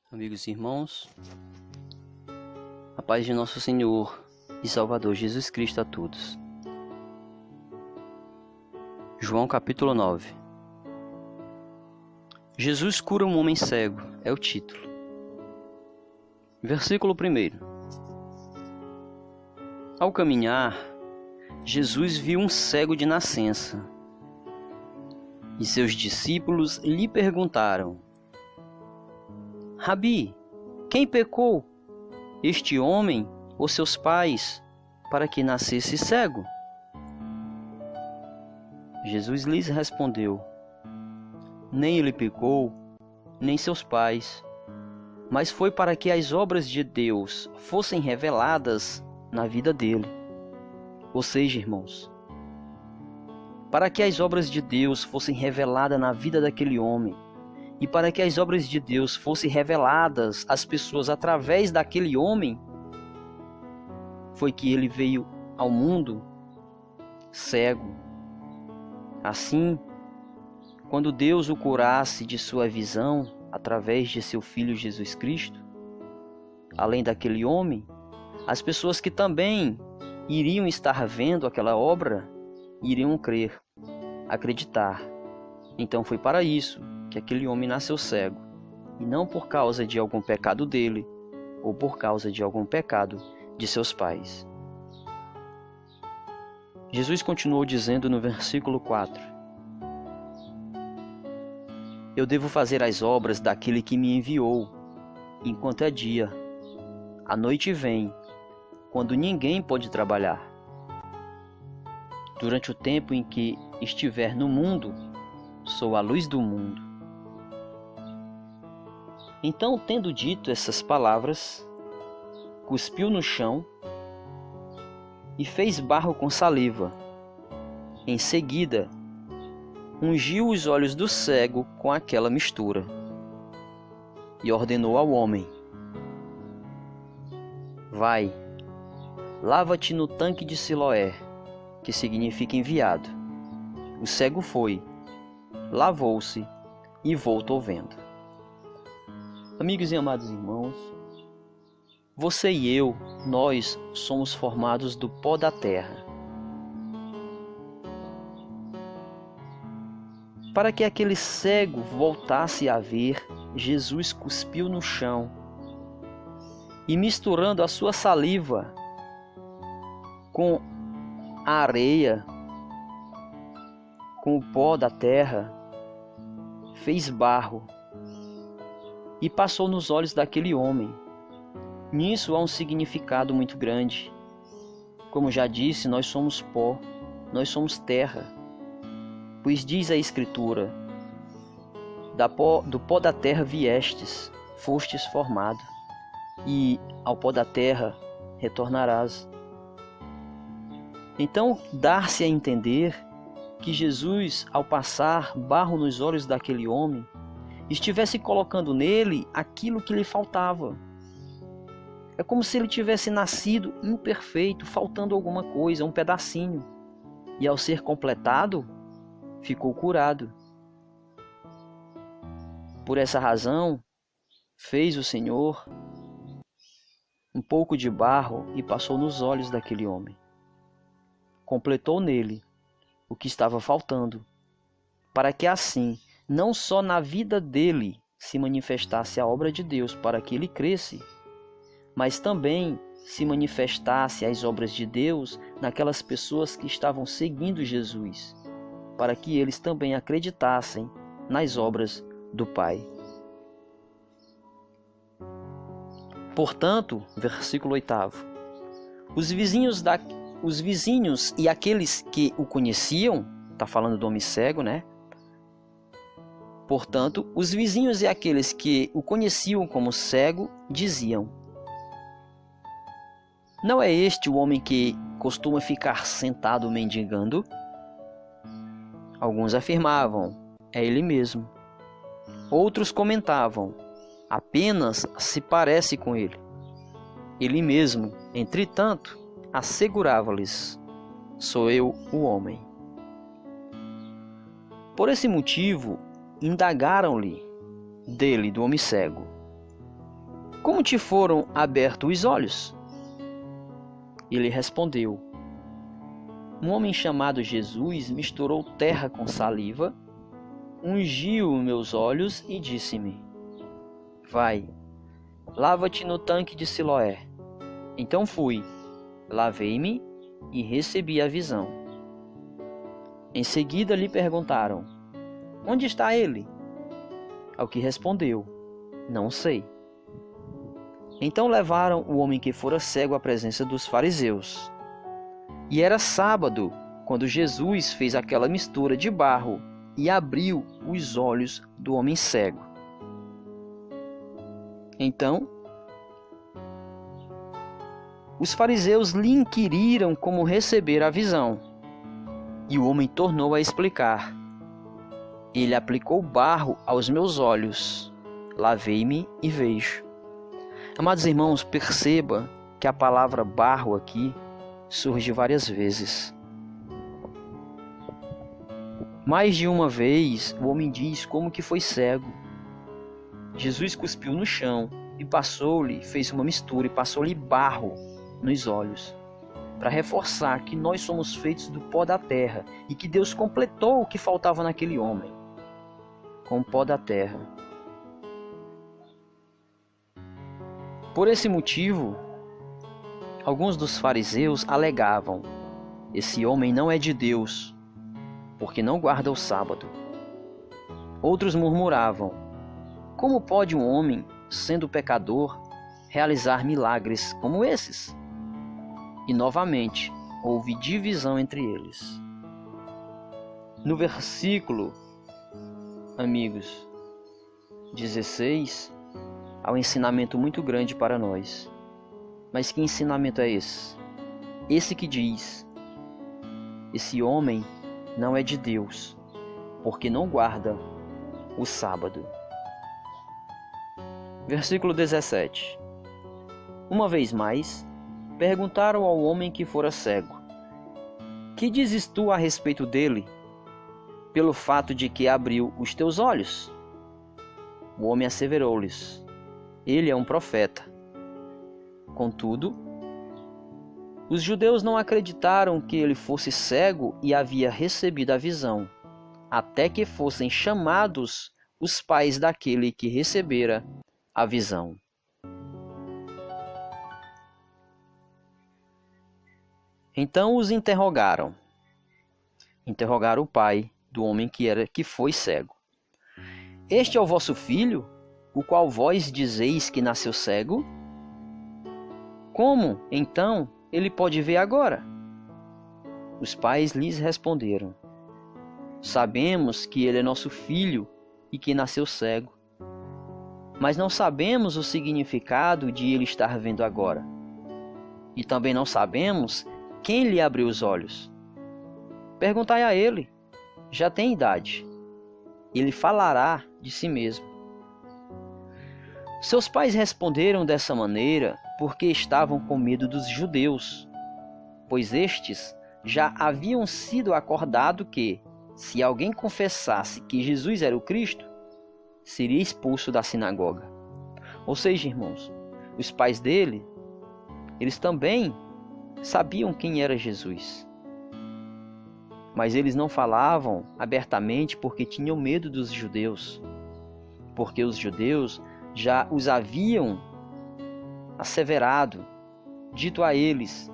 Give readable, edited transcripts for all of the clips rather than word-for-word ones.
Amigos e irmãos, a paz de nosso Senhor e Salvador Jesus Cristo a todos. João capítulo 9. Jesus cura um homem cego, é o título. Versículo 1. Ao caminhar, Jesus viu um cego de nascença, e seus discípulos lhe perguntaram: Rabi, quem pecou, este homem ou seus pais, para que nascesse cego? Jesus lhes respondeu: Nem ele pecou, nem seus pais, mas foi para que as obras de Deus fossem reveladas na vida dele. Ou seja, irmãos, para que as obras de Deus fossem reveladas na vida daquele homem, e para que as obras de Deus fossem reveladas às pessoas através daquele homem, foi que ele veio ao mundo cego. Assim, quando Deus o curasse de sua visão através de seu Filho Jesus Cristo, além daquele homem, as pessoas que também iriam estar vendo aquela obra iriam crer, acreditar. Então foi para isso que aquele homem nasceu cego, e não por causa de algum pecado dele, ou por causa de algum pecado de seus pais. Jesus continuou dizendo no versículo 4: Eu devo fazer as obras daquele que me enviou, enquanto é dia. A noite vem, quando ninguém pode trabalhar. Durante o tempo em que estiver no mundo, sou a luz do mundo. Então, tendo dito essas palavras, cuspiu no chão e fez barro com saliva. Em seguida, ungiu os olhos do cego com aquela mistura e ordenou ao homem: Vai, lava-te no tanque de Siloé, que significa enviado. O cego foi, lavou-se e voltou vendo. Amigos e amados irmãos, você e eu, nós somos formados do pó da terra. Para que aquele cego voltasse a ver, Jesus cuspiu no chão e, misturando a sua saliva com a areia, com o pó da terra, fez barro e passou nos olhos daquele homem. Nisso há um significado muito grande. Como já disse, nós somos pó, nós somos terra. Pois diz a Escritura: do pó da terra viestes, fostes formado, e ao pó da terra retornarás. Então, dar-se a entender que Jesus, ao passar barro nos olhos daquele homem, estivesse colocando nele aquilo que lhe faltava. É como se ele tivesse nascido imperfeito, faltando alguma coisa, um pedacinho. E ao ser completado, ficou curado. Por essa razão, fez o Senhor um pouco de barro e passou nos olhos daquele homem. Completou nele o que estava faltando, para que assim, não só na vida dele se manifestasse a obra de Deus para que ele cresce, mas também se manifestasse as obras de Deus naquelas pessoas que estavam seguindo Jesus, para que eles também acreditassem nas obras do Pai. Portanto, versículo 8, os vizinhos e aqueles que o conheciam, está falando do homem cego, né? Portanto, os vizinhos e aqueles que o conheciam como cego diziam: Não é este o homem que costuma ficar sentado mendigando? Alguns afirmavam: É ele mesmo. Outros comentavam: Apenas se parece com ele. Ele mesmo, entretanto, assegurava-lhes: Sou eu o homem. Por esse motivo, indagaram-lhe do homem cego: como te foram abertos os olhos? Ele respondeu: um homem chamado Jesus misturou terra com saliva, ungiu meus olhos e disse-me: vai, lava-te no tanque de Siloé. Então fui, lavei-me e recebi a visão. Em seguida lhe perguntaram: onde está ele? Ao que respondeu: não sei. Então levaram o homem que fora cego à presença dos fariseus. E era sábado, quando Jesus fez aquela mistura de barro e abriu os olhos do homem cego. Então, os fariseus lhe inquiriram como receber a visão. E o homem tornou a explicar: ele aplicou barro aos meus olhos, lavei-me e vejo. Amados irmãos, perceba que a palavra barro aqui surge várias vezes. Mais de uma vez, o homem diz como que foi cego. Jesus cuspiu no chão e fez uma mistura e passou-lhe barro nos olhos, para reforçar que nós somos feitos do pó da terra e que Deus completou o que faltava naquele homem, com o pó da terra. Por esse motivo, alguns dos fariseus alegavam: esse homem não é de Deus, porque não guarda o sábado. Outros murmuravam: como pode um homem, sendo pecador, realizar milagres como esses? E novamente houve divisão entre eles. No versículo, amigos, 16, há um ensinamento muito grande para nós. Mas que ensinamento é esse? Esse que diz: esse homem não é de Deus, porque não guarda o sábado. Versículo 17. Uma vez mais, perguntaram ao homem que fora cego: que dizes tu a respeito dele, pelo fato de que abriu os teus olhos? O homem asseverou-lhes: ele é um profeta. Contudo, os judeus não acreditaram que ele fosse cego e havia recebido a visão, até que fossem chamados os pais daquele que recebera a visão. Então os interrogaram. Interrogaram o pai do homem que foi cego. Este é o vosso filho, o qual vós dizeis que nasceu cego? Como, então, ele pode ver agora? Os pais lhes responderam: sabemos que ele é nosso filho e que nasceu cego, mas não sabemos o significado de ele estar vendo agora. E também não sabemos quem lhe abriu os olhos. Perguntai a ele, já tem idade. Ele falará de si mesmo. Seus pais responderam dessa maneira porque estavam com medo dos judeus, pois estes já haviam sido acordados que, se alguém confessasse que Jesus era o Cristo, seria expulso da sinagoga. Ou seja, irmãos, os pais dele, eles também sabiam quem era Jesus. Mas eles não falavam abertamente porque tinham medo dos judeus. Porque os judeus já os haviam asseverado, dito a eles,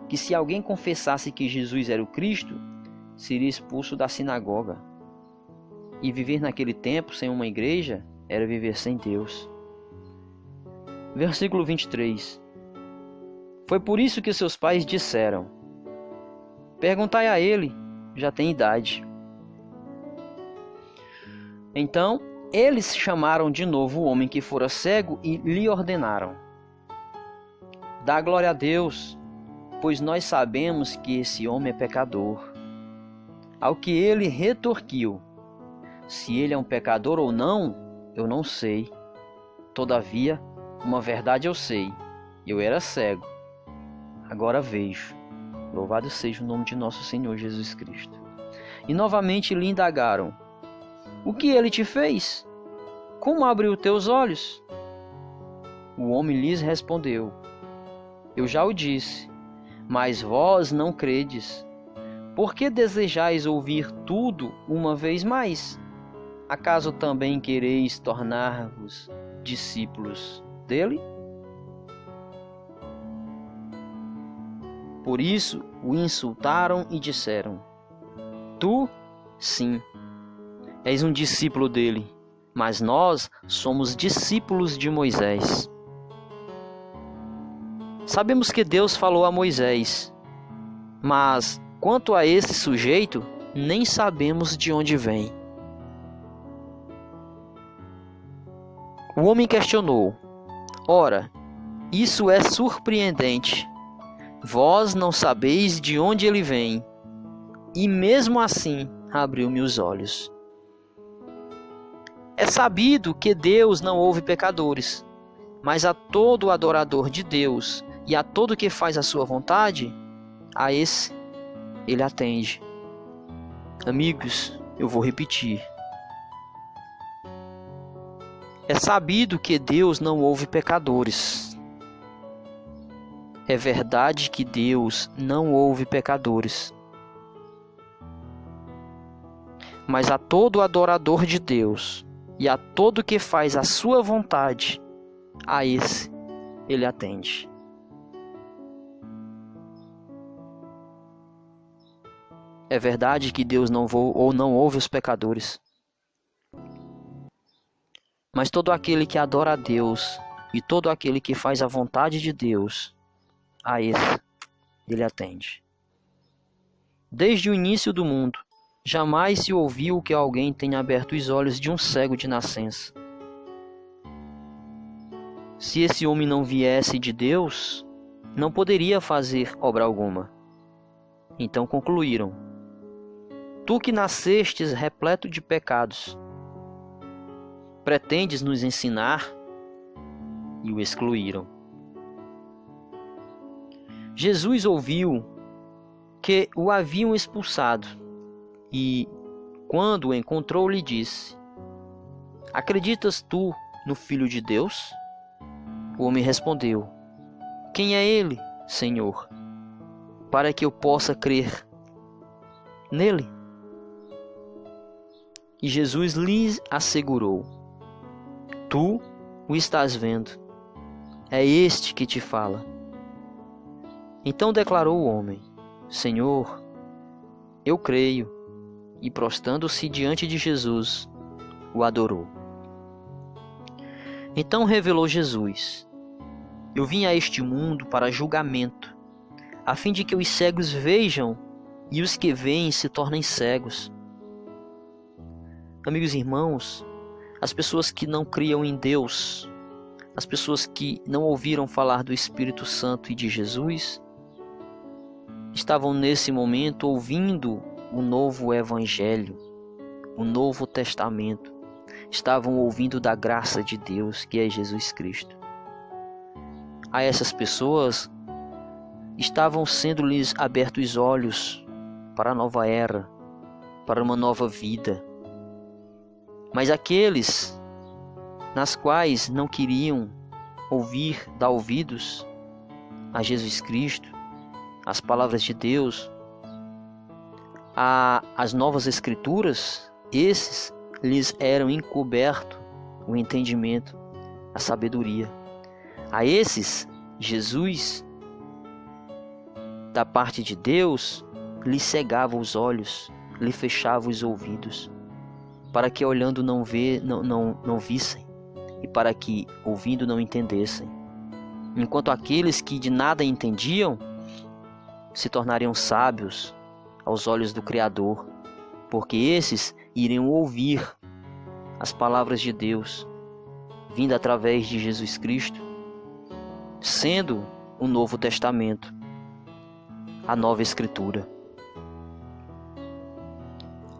que se alguém confessasse que Jesus era o Cristo, seria expulso da sinagoga. E viver naquele tempo sem uma igreja era viver sem Deus. Versículo 23. Foi por isso que seus pais disseram: perguntai a ele, já tem idade. Então, eles chamaram de novo o homem que fora cego e lhe ordenaram: dá glória a Deus, pois nós sabemos que esse homem é pecador. Ao que ele retorquiu: se ele é um pecador ou não, eu não sei. Todavia, uma verdade eu sei: eu era cego, agora vejo. Louvado seja o nome de nosso Senhor Jesus Cristo. E novamente lhe indagaram: o que ele te fez? Como abriu teus olhos? O homem lhes respondeu: Eu já o disse, mas vós não credes. Por que desejais ouvir tudo uma vez mais? Acaso também quereis tornar-vos discípulos dele? Por isso o insultaram e disseram: Tu, sim, és um discípulo dele, mas nós somos discípulos de Moisés. Sabemos que Deus falou a Moisés, mas quanto a esse sujeito, nem sabemos de onde vem. O homem questionou: Ora, isso é surpreendente. Vós não sabeis de onde ele vem, e mesmo assim abriu-me os olhos. É sabido que Deus não ouve pecadores, mas a todo adorador de Deus e a todo que faz a sua vontade, a esse ele atende. Amigos, eu vou repetir. É sabido que Deus não ouve pecadores. É verdade que Deus não ouve pecadores. Mas a todo adorador de Deus e a todo que faz a sua vontade, a esse ele atende. É verdade que Deus não ouve os pecadores. Mas todo aquele que adora a Deus e todo aquele que faz a vontade de Deus, a esse ele atende. Desde o início do mundo, jamais se ouviu que alguém tenha aberto os olhos de um cego de nascença. Se esse homem não viesse de Deus, não poderia fazer obra alguma. Então concluíram: Tu que nascestes repleto de pecados, pretendes nos ensinar? E o excluíram. Jesus ouviu que o haviam expulsado e, quando o encontrou, lhe disse: Acreditas tu no Filho de Deus? O homem respondeu: Quem é ele, Senhor, para que eu possa crer nele? E Jesus lhes assegurou: Tu o estás vendo, é este que te fala. Então declarou o homem: Senhor, eu creio. E prostrando-se diante de Jesus, o adorou. Então revelou Jesus: Eu vim a este mundo para julgamento, a fim de que os cegos vejam e os que veem se tornem cegos. Amigos e irmãos, as pessoas que não criam em Deus, as pessoas que não ouviram falar do Espírito Santo e de Jesus, estavam nesse momento ouvindo o novo Evangelho, o Novo Testamento. Estavam ouvindo da graça de Deus, que é Jesus Cristo. A essas pessoas estavam sendo-lhes abertos os olhos para a nova era, para uma nova vida. Mas aqueles nas quais não queriam dar ouvidos a Jesus Cristo, as palavras de Deus, as novas escrituras, esses lhes eram encoberto o entendimento, a sabedoria. A esses, Jesus, da parte de Deus, lhe cegava os olhos, lhe fechava os ouvidos, para que olhando não vissem, e para que ouvindo não entendessem. Enquanto aqueles que de nada entendiam se tornariam sábios aos olhos do Criador, porque esses iriam ouvir as palavras de Deus, vindo através de Jesus Cristo, sendo o Novo Testamento, a Nova Escritura.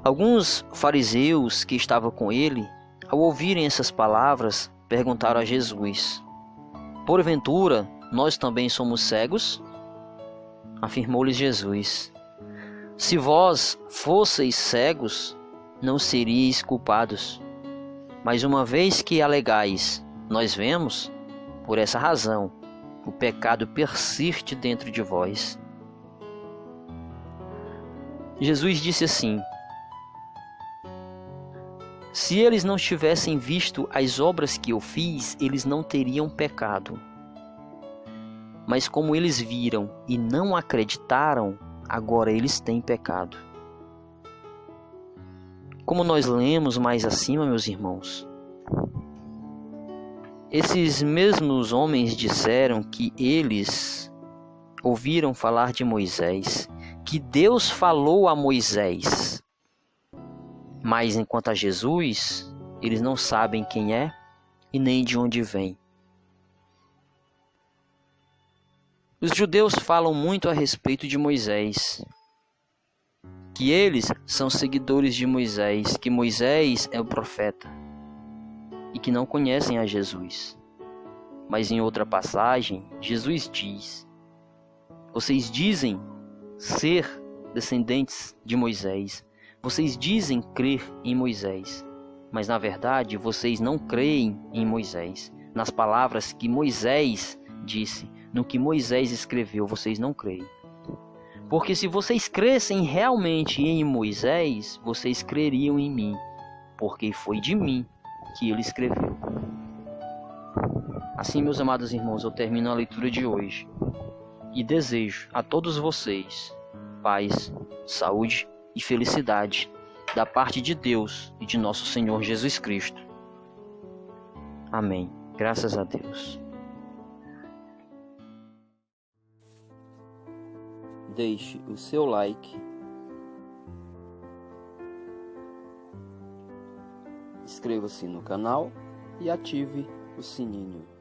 Alguns fariseus que estavam com ele, ao ouvirem essas palavras, perguntaram a Jesus: Porventura, nós também somos cegos? Afirmou-lhes Jesus: Se vós fosseis cegos, não seríeis culpados. Mas uma vez que alegais, nós vemos, Por essa razão, o pecado persiste dentro de vós. Jesus disse assim: se eles não tivessem visto as obras que eu fiz, eles não teriam pecado. Mas como eles viram e não acreditaram, agora eles têm pecado. Como nós lemos mais acima, meus irmãos, esses mesmos homens disseram que eles ouviram falar de Moisés, que Deus falou a Moisés. Mas enquanto a Jesus, eles não sabem quem é e nem de onde vem. Os judeus falam muito a respeito de Moisés, que eles são seguidores de Moisés, que Moisés é o profeta e que não conhecem a Jesus. Mas em outra passagem, Jesus diz: vocês dizem ser descendentes de Moisés, vocês dizem crer em Moisés, mas na verdade vocês não creem em Moisés. Nas palavras que Moisés disse, no que Moisés escreveu, vocês não creem. Porque se vocês crescem realmente em Moisés, vocês creriam em mim, porque foi de mim que ele escreveu. Assim, meus amados irmãos, eu termino a leitura de hoje e desejo a todos vocês paz, saúde e felicidade da parte de Deus e de nosso Senhor Jesus Cristo. Amém. Graças a Deus. Deixe o seu like, inscreva-se no canal e ative o sininho.